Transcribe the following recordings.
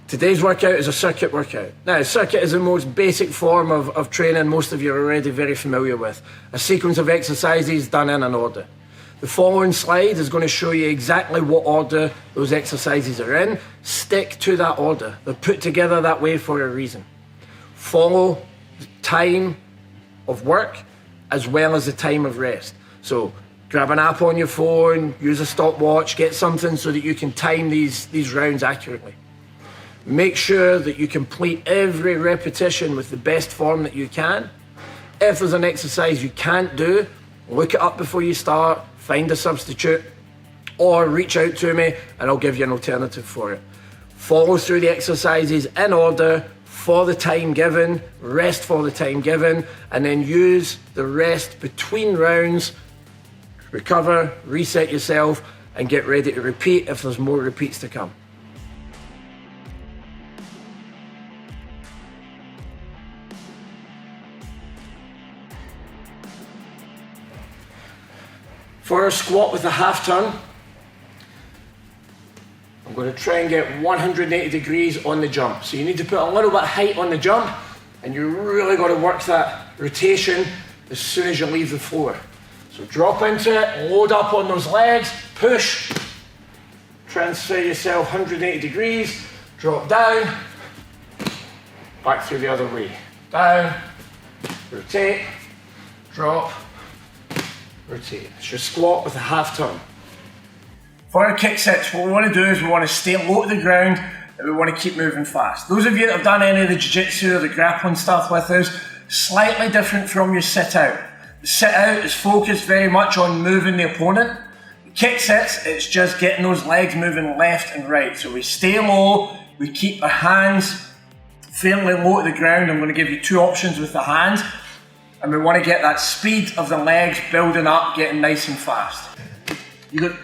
Today's workout is a circuit workout. Now, a circuit is the most basic form of training most of you are already very familiar with. A sequence of exercises done in an order. The following slide is going to show you exactly what order those exercises are in. Stick to that order. They're put together that way for a reason. Follow the time of work as well as the time of rest. So grab an app on your phone, use a stopwatch, get something so that you can time these rounds accurately. Make sure that you complete every repetition with the best form that you can. If there's an exercise you can't do, look it up before you start, find a substitute, or reach out to me and I'll give you an alternative for it. Follow through the exercises in order for the time given, rest for the time given, and then use the rest between rounds, recover, reset yourself, and get ready to repeat if there's more repeats to come. For our squat with a half turn, I'm going to try and get 180 degrees on the jump. So you need to put a little bit of height on the jump, and you really got to work that rotation as soon as you leave the floor. So drop into it, load up on those legs, push, transfer yourself 180 degrees, drop down, back through the other way. Down, rotate, drop, rotate. It's your squat with a half turn. For our Kicksits, what we want to do is we want to stay low to the ground and we want to keep moving fast. Those of you that have done any of the jiu-jitsu or the grappling stuff with us, slightly different from your sit-out. The sit-out is focused very much on moving the opponent. The Kicksits, it's just getting those legs moving left and right. So we stay low, we keep our hands fairly low to the ground. I'm going to give you two options with the hands. And we want to get that speed of the legs building up, getting nice and fast. You got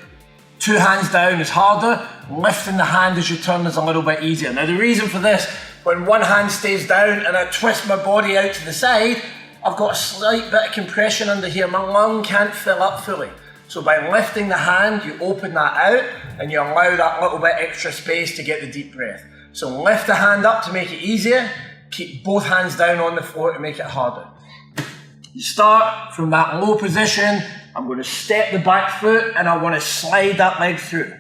two hands down is harder, lifting the hand as you turn is a little bit easier. Now the reason for this, when one hand stays down and I twist my body out to the side, I've got a slight bit of compression under here, my lung can't fill up fully. So by lifting the hand, you open that out and you allow that little bit extra space to get the deep breath. So lift the hand up to make it easier, keep both hands down on the floor to make it harder. You start from that low position, I'm going to step the back foot and I want to slide that leg through.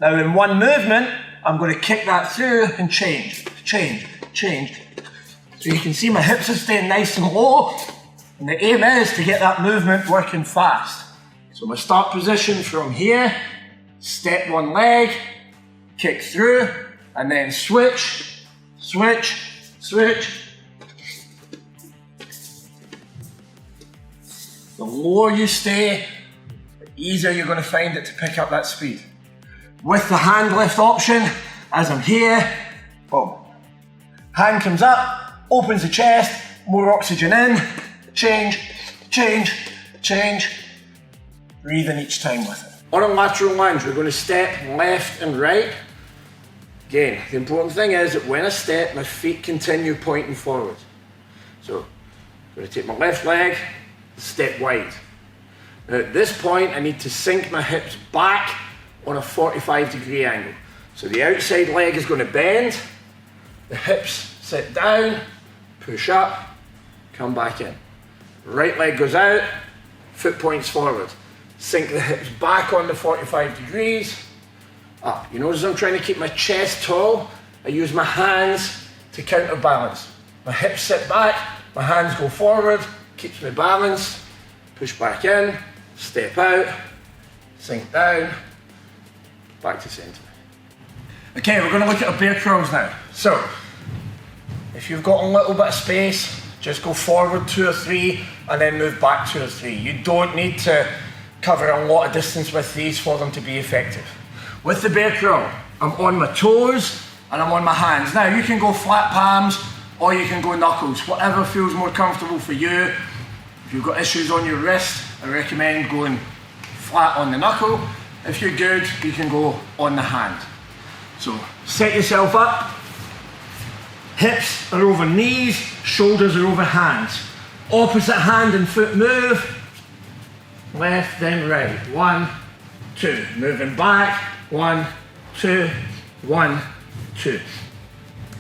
Now in one movement, I'm going to kick that through and change. So you can see my hips are staying nice and low, and the aim is to get that movement working fast. So my start position from here, step one leg, kick through, and then switch. The lower you stay, the easier you're going to find it to pick up that speed. With the hand lift option, as I'm here, boom. Hand comes up, opens the chest, more oxygen in, change. Breathing each time with it. On a lateral lunge, we're going to step left and right. Again, the important thing is that when I step, my feet continue pointing forward. So, I'm going to take my left leg, step wide. Now at this point I need to sink my hips back on a 45-degree angle. So the outside leg is going to bend, the hips sit down, push up, come back in. Right leg goes out, foot points forward. Sink the hips back on the 45 degrees, up. You notice I'm trying to keep my chest tall. I use my hands to counterbalance. My hips sit back, my hands go forward, keeps me balanced, push back in, step out, sink down, back to center. Okay, we're going to look at our bear crawls now. So, if you've got a little bit of space, just go forward 2 or 3 and then move back 2 or 3. You don't need to cover a lot of distance with these for them to be effective. With the bear crawl, I'm on my toes and I'm on my hands. Now, you can go flat palms or you can go knuckles, whatever feels more comfortable for you. If you've got issues on your wrist, I recommend going flat on the knuckle. If you're good, you can go on the hand. So set yourself up, hips are over knees, shoulders are over hands. Opposite hand and foot move, left then right, 1, 2, moving back, 1, 2, 1, 2.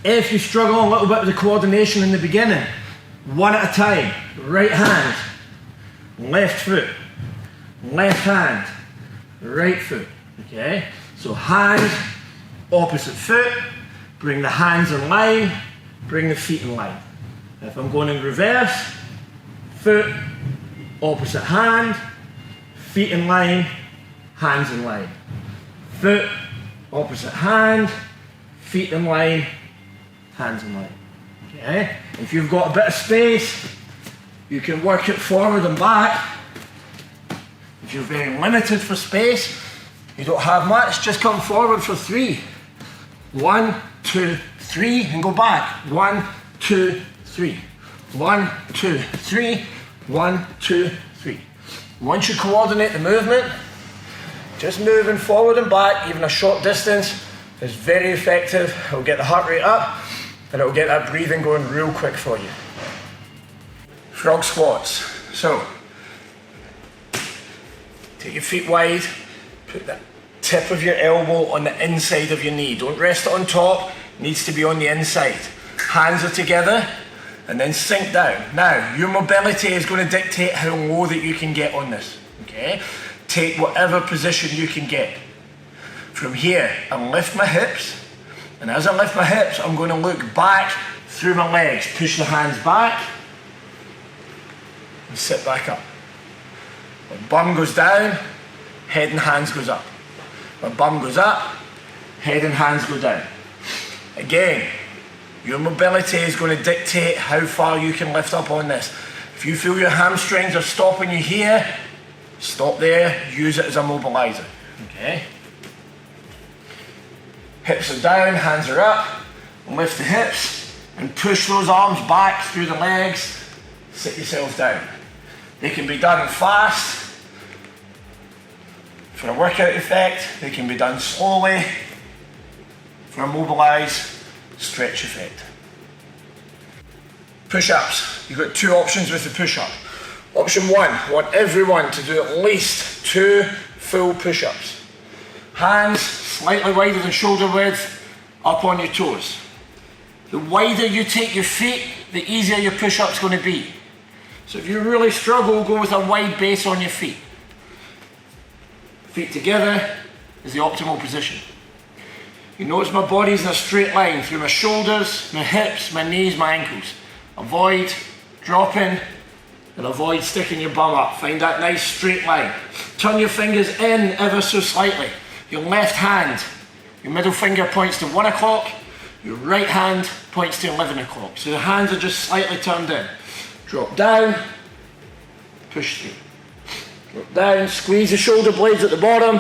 If you struggle a little bit with the coordination in the beginning, one at a time. Right hand, left foot, left hand, right foot. Okay? So hand, opposite foot, bring the hands in line, bring the feet in line. If I'm going in reverse, foot, opposite hand, feet in line, hands in line. Foot, opposite hand, feet in line, hands in line. Okay? If you've got a bit of space, you can work it forward and back. If you're very limited for space, you don't have much, just come forward for 3. 1, 2, 3, and go back. 1, 2, 3. 1, 2, 3. 1, 2, 3. Once you coordinate the movement, just moving forward and back, even a short distance, is very effective. It'll get the heart rate up, and it'll get that breathing going real quick for you. Frog squats. So, take your feet wide, put the tip of your elbow on the inside of your knee. Don't rest it on top, it needs to be on the inside. Hands are together, and then sink down. Now, your mobility is going to dictate how low that you can get on this, okay? Take whatever position you can get. From here, I lift my hips, and as I lift my hips, I'm going to look back through my legs. Push the hands back, and sit back up. My bum goes down, head and hands goes up. My bum goes up, head and hands go down. Again, your mobility is going to dictate how far you can lift up on this. If you feel your hamstrings are stopping you here, stop there, use it as a mobilizer. Okay? Hips are down, hands are up, lift the hips, and push those arms back through the legs, sit yourself down. They can be done fast, for a workout effect, they can be done slowly, for a mobilise, stretch effect. Push-ups. You've got 2 options with the push-up. Option 1, I want everyone to do at least 2 full push-ups. Hands slightly wider than shoulder width, up on your toes. The wider you take your feet, the easier your push-up's going to be. So if you really struggle, go with a wide base on your feet. Feet together is the optimal position. You notice my body's in a straight line through my shoulders, my hips, my knees, my ankles. Avoid dropping and avoid sticking your bum up. Find that nice straight line. Turn your fingers in ever so slightly. Your left hand, your middle finger points to 1 o'clock, your right hand points to 11 o'clock. So the hands are just slightly turned in. Drop down, push through. Drop down, squeeze the shoulder blades at the bottom,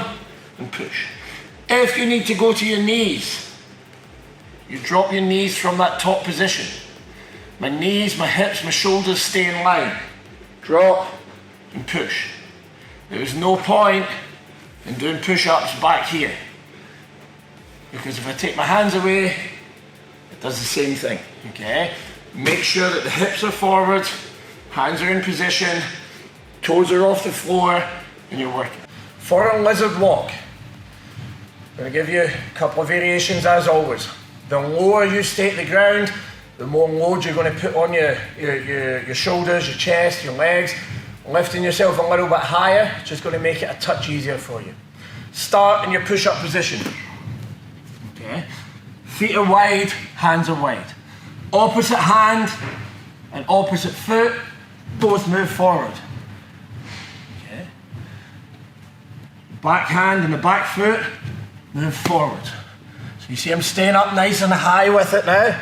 and push. If you need to go to your knees, you drop your knees from that top position. My knees, my hips, my shoulders stay in line. Drop and push. There is no point in doing push-ups back here, because if I take my hands away, it does the same thing, okay? Make sure that the hips are forward, hands are in position, toes are off the floor, and you're working. For a lizard walk, I'm going to give you a couple of variations as always. The lower you stay at the ground, the more load you're going to put on your shoulders, your chest, your legs. Lifting yourself a little bit higher, just going to make it a touch easier for you. Start in your push-up position. Okay. Feet are wide, hands are wide. Opposite hand and opposite foot, both move forward. Okay. Back hand and the back foot, move forward. So you see I'm staying up nice and high with it now.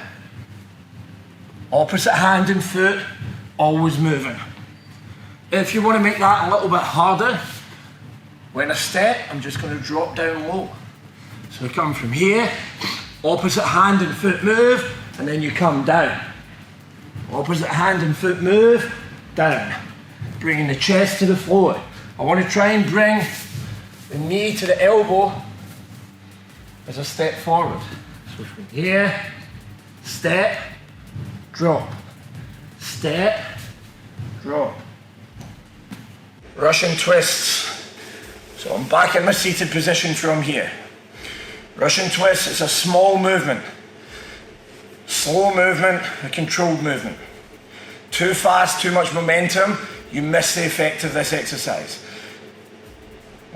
Opposite hand and foot, always moving. If you want to make that a little bit harder, when I step, I'm just going to drop down low. So I come from here, opposite hand and foot move, and then you come down. Opposite hand and foot move, down. Bringing the chest to the floor. I want to try and bring the knee to the elbow as I step forward. So from here, step, drop. Step, drop. Russian twists. So I'm back in my seated position from here. Russian twists, it's a small movement. slow movement, a controlled movement. Too fast, too much momentum, you miss the effect of this exercise.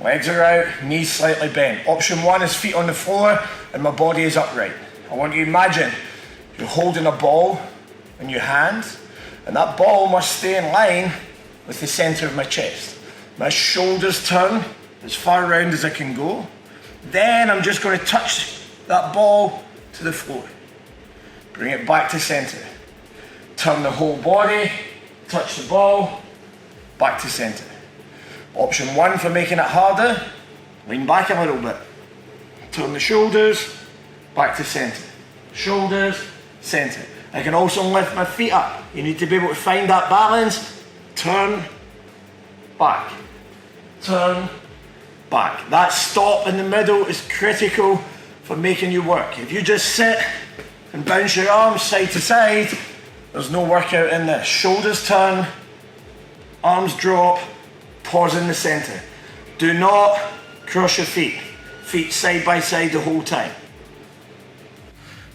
Legs are out, knees slightly bent. Option 1 is feet on the floor and my body is upright. I want you to imagine you're holding a ball in your hands and that ball must stay in line with the center of my chest. My shoulders turn as far around as I can go. Then I'm just going to touch that ball to the floor. Bring it back to center. Turn the whole body, touch the ball, back to center. Option 1 for making it harder, lean back a little bit. Turn the shoulders, back to center. Shoulders, center. I can also lift my feet up. You need to be able to find that balance. Turn, back. Turn, back. That stop in the middle is critical for making you work. If you just sit and bounce your arms side to side, there's no workout in this. Shoulders turn, arms drop, pause in the center. Do not cross your feet. Feet side by side the whole time.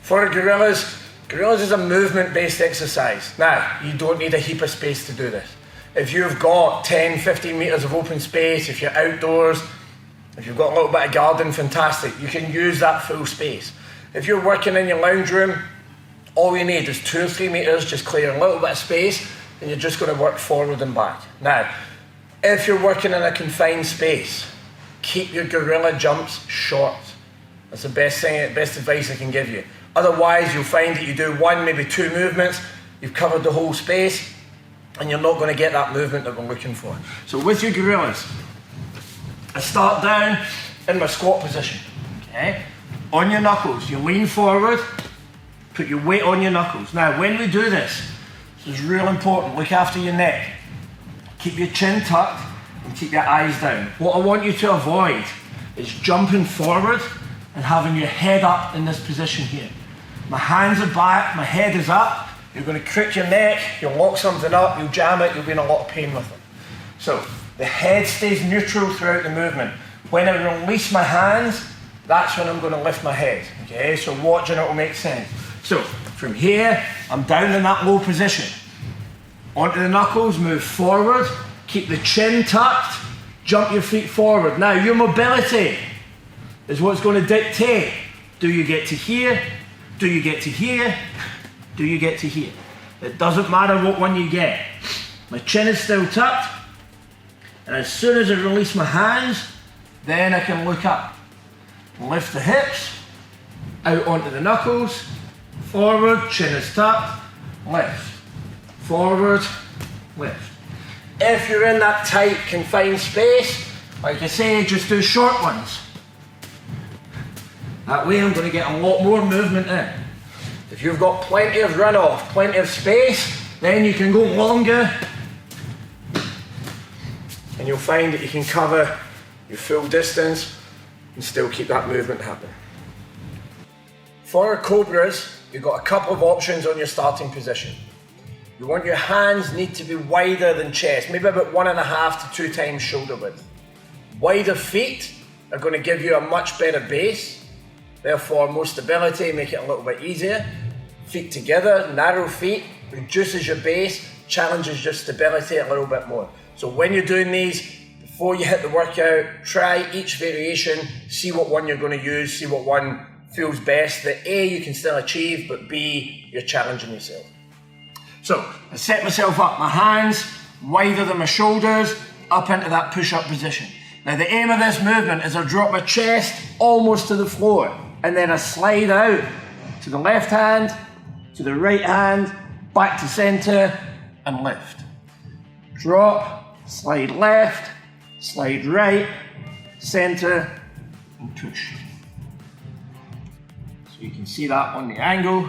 For gorillas is a movement-based exercise. Now, you don't need a heap of space to do this. If you've got 10, 15 meters of open space, if you're outdoors, if you've got a little bit of garden, fantastic. You can use that full space. If you're working in your lounge room, all you need is 2 or 3 meters, just clear a little bit of space, and you're just going to work forward and back. Now, if you're working in a confined space, keep your gorilla jumps short. That's the best advice I can give you. Otherwise, you'll find that you do 1, maybe 2 movements, you've covered the whole space, and you're not going to get that movement that we're looking for. So with your gorillas, I start down in my squat position. Okay? On your knuckles, you lean forward, put your weight on your knuckles. Now, when we do this is real important. Look after your neck. Keep your chin tucked and keep your eyes down. What I want you to avoid is jumping forward and having your head up in this position here. My hands are back, my head is up. You're going to crick your neck, you'll lock something up, you'll jam it, you'll be in a lot of pain with it. So the head stays neutral throughout the movement. When I release my hands, that's when I'm going to lift my head. Okay, so watch and it will make sense. So from here, I'm down in that low position. Onto the knuckles, move forward, keep the chin tucked, jump your feet forward. Now your mobility is what's going to dictate. Do you get to here? Do you get to here? Do you get to here? It doesn't matter what one you get. My chin is still tucked, and as soon as I release my hands, then I can look up. Lift the hips, out onto the knuckles, forward, chin is tucked, lift. Forward, lift. If you're in that tight, confined space, like I say, just do short ones. That way I'm going to get a lot more movement in. If you've got plenty of runoff, plenty of space, then you can go longer and you'll find that you can cover your full distance and still keep that movement happening. For our Cobras, you've got a couple of options on your starting position. You want your hands need to be wider than chest, maybe about 1.5 to 2 times shoulder width. Wider feet are going to give you a much better base, therefore more stability, make it a little bit easier. Feet together, narrow feet, reduces your base, challenges your stability a little bit more. So when you're doing these, before you hit the workout, try each variation, see what one you're going to use, see what one feels best, that A, you can still achieve, but B, you're challenging yourself. So, I set myself up, my hands wider than my shoulders, up into that push-up position. Now the aim of this movement is I drop my chest almost to the floor, and then I slide out to the left hand, to the right hand, back to center, and lift. Drop, slide left, slide right, center, and push. So you can see that on the angle.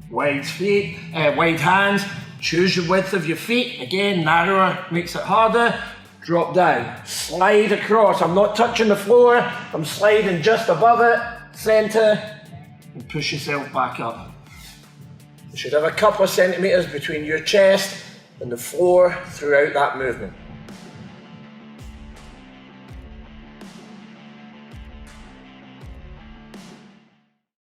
Wide feet, wide hands, choose your width of your feet. Again, narrower makes it harder. Drop down, slide across. I'm not touching the floor, I'm sliding just above it, center, and push yourself back up. You should have a couple of centimeters between your chest and the floor throughout that movement.